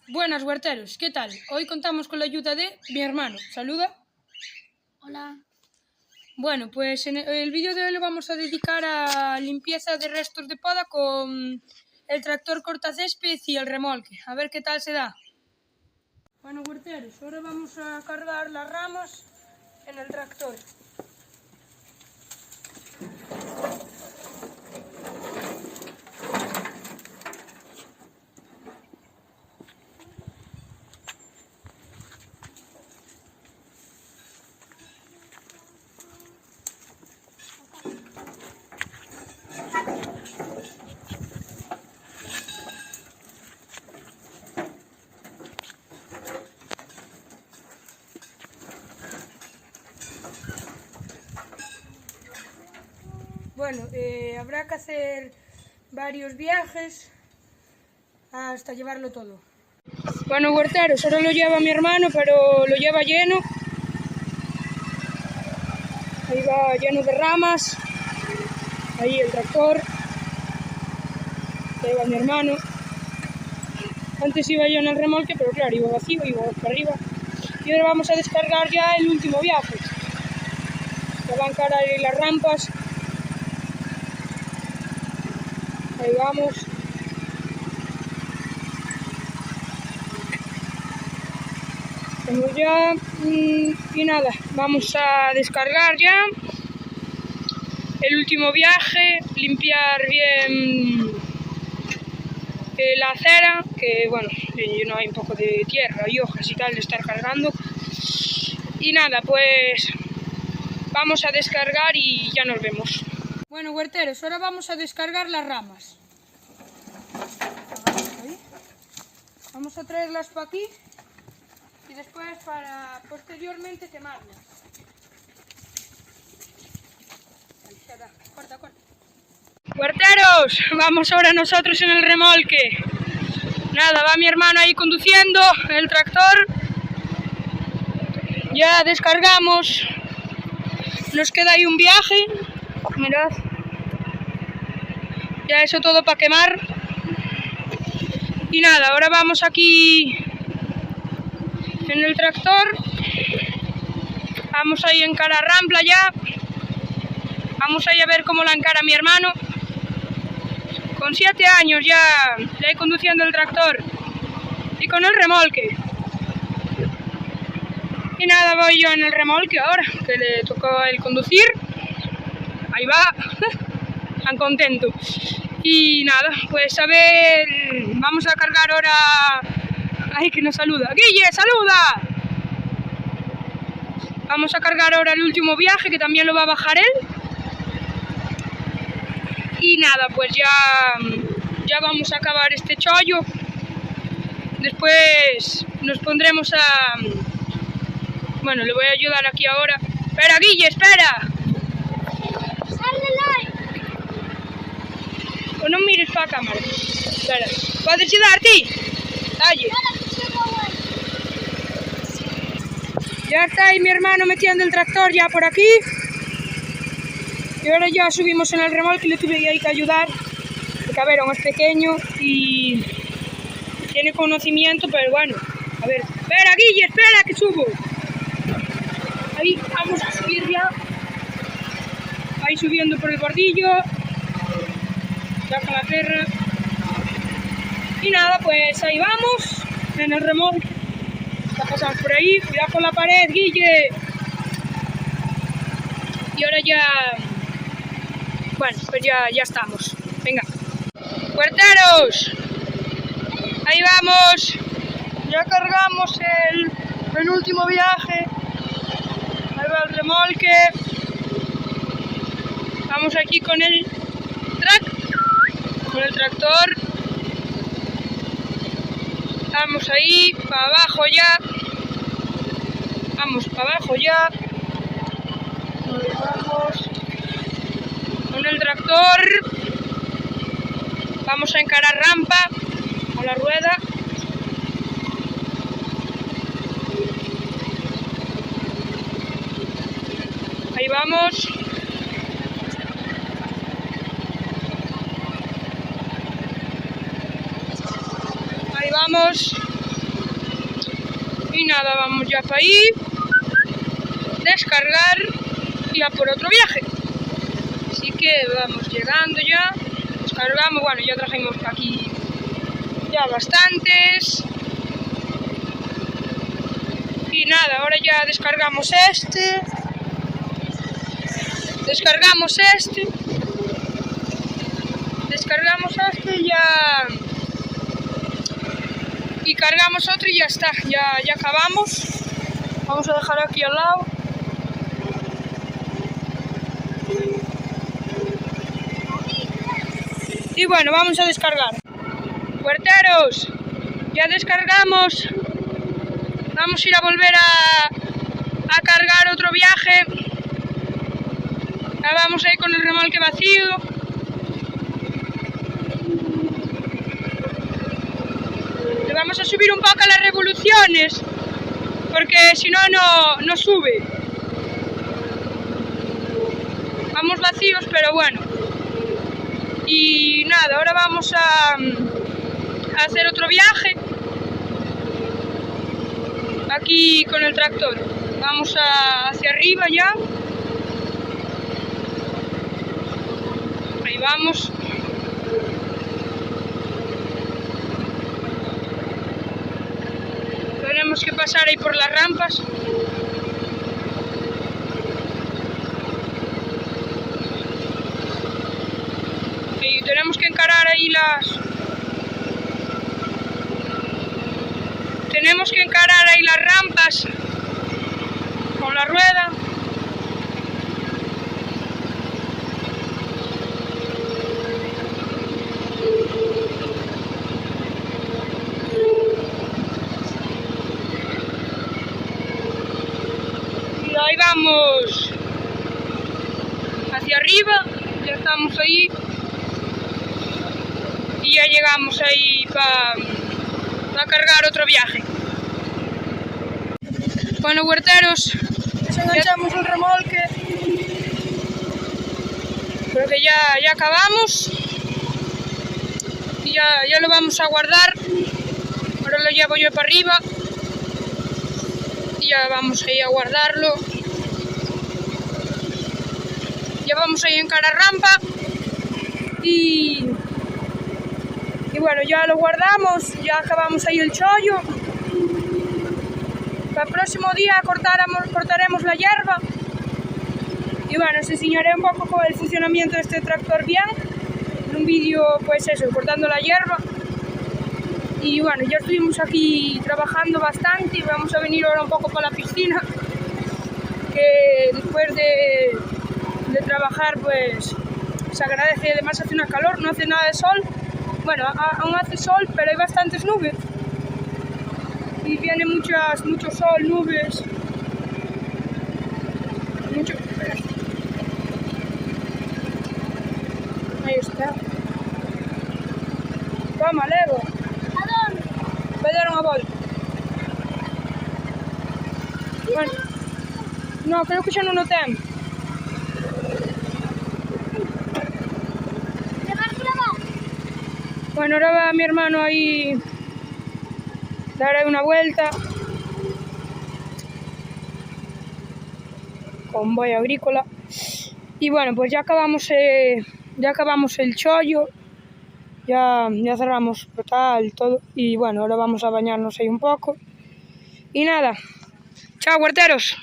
Buenas, huerteros, ¿qué tal? Hoy contamos con la ayuda de mi hermano. Saluda. Hola. Bueno, pues en el vídeo de hoy lo vamos a dedicar a limpieza de restos de poda con el tractor cortacésped y el remolque. A ver qué tal se da. Bueno, huerteros, ahora vamos a cargar las ramas en el tractor. Bueno, habrá que hacer varios viajes hasta llevarlo todo. Bueno, huerteros, ahora lo lleva mi hermano, pero lo lleva lleno. Ahí va lleno de ramas. Ahí el tractor. Ahí va mi hermano. Antes iba yo en el remolque, pero claro, iba vacío, iba para arriba. Y ahora vamos a descargar ya el último viaje. Ya van a encarar ahí las rampas. Ahí vamos. Estamos ya. Y nada, vamos a descargar ya el último viaje, limpiar bien la acera, que bueno, no hay un poco de tierra y hojas y tal de estar cargando. Y nada, pues vamos a descargar y ya nos vemos. Bueno, huerteros, ahora vamos a descargar las ramas. Vamos a traerlas para aquí y después para posteriormente quemarlas. Corta, corta. Huerteros, vamos ahora nosotros en el remolque. Nada, va mi hermano ahí conduciendo el tractor. Ya descargamos. Nos queda ahí un viaje. Mirad. Ya eso todo para quemar. Y nada, ahora vamos aquí en el tractor. Vamos ahí a encarar rampla ya. Vamos ahí a ver cómo la encara mi hermano. Con 7 años ya le he conduciendo el tractor y con el remolque. Y nada, voy yo en el remolque ahora, que le tocó el conducir. Ahí va, tan contento. Y nada, pues a ver, vamos a cargar ahora... ¡Ay, que nos saluda! ¡Guille, saluda! Vamos a cargar ahora el último viaje, que también lo va a bajar él. Y nada, pues ya vamos a acabar este chollo. Después nos pondremos a... Bueno, le voy a ayudar aquí ahora. ¡Espera, Guille, espera! Pues no mires para la cámara. Espera. ¿Puedes ayudarte? Dale. Ya está ahí mi hermano metiendo el tractor ya por aquí. Y ahora ya subimos en el remolque y le tuve ahí que ayudar. Porque a ver, aún es pequeño y tiene conocimiento, pero bueno. A ver, espera, Guille, espera que subo. Ahí vamos a subir ya. Ahí subiendo por el bordillo. Ya con la perra. Y nada, pues ahí vamos. En el remolque. Ya pasamos por ahí. Cuidado con la pared, Guille. Y ahora ya... Bueno, pues ya estamos. Venga. ¡Huerteros! Ahí vamos. Ya cargamos el penúltimo viaje. Ahí va el remolque. Vamos aquí con el tractor. Vamos ahí, para abajo ya. Vamos para abajo ya. Ahí vamos. Con el tractor. Vamos a encarar rampa a la rueda. Ahí vamos. Ahí vamos. Y nada, vamos ya para ahí, descargar y a por otro viaje. Así que vamos llegando ya, descargamos, bueno, ya trajimos aquí ya bastantes. Y nada, ahora ya descargamos este ya, y cargamos otro y ya está, ya acabamos. Vamos a dejar aquí al lado. Y bueno, vamos a descargar. Huerteros, ya descargamos. Vamos a ir a volver a cargar otro viaje. Ya vamos ahí con el remolque vacío. Le vamos a subir un poco a las revoluciones, porque si no, no sube. Vamos vacíos, pero bueno. Y nada, ahora vamos a hacer otro viaje aquí con el tractor. Vamos hacia arriba ya. Ahí vamos. Tenemos que pasar ahí por las rampas. Y tenemos que encarar ahí las rampas con la rueda. Y ahí vamos hacia arriba, ya estamos ahí. Y ya llegamos ahí para cargar otro viaje. Bueno, huerteros, desenganchamos el remolque. Creo que ya acabamos. Y ya lo vamos a guardar. Ahora lo llevo yo para arriba. Y ya vamos ahí a guardarlo. Ya vamos ahí en cara rampa. Y bueno, ya lo guardamos, ya acabamos ahí el chollo. Para el próximo día cortaremos la hierba. Y bueno, os enseñaré un poco con el funcionamiento de este tractor bien. En un vídeo, pues eso, cortando la hierba. Y bueno, ya estuvimos aquí trabajando bastante y vamos a venir ahora un poco para la piscina. Que después de trabajar, pues se agradece. Además hace una calor, no hace nada de sol. Bueno, aún hace sol, pero hay bastantes nubes. Y viene mucho sol, nubes. Mucho. Ahí está. Toma, Lego. A dónde? Vai dar unha volta. Bueno, no, creo que xa non o ten. Bueno, ahora va mi hermano ahí dar ahí una vuelta. Convoy agrícola. Y bueno, pues ya acabamos el chollo. Ya cerramos total todo. Y bueno, ahora vamos a bañarnos ahí un poco. Y nada. Chao, huerteros.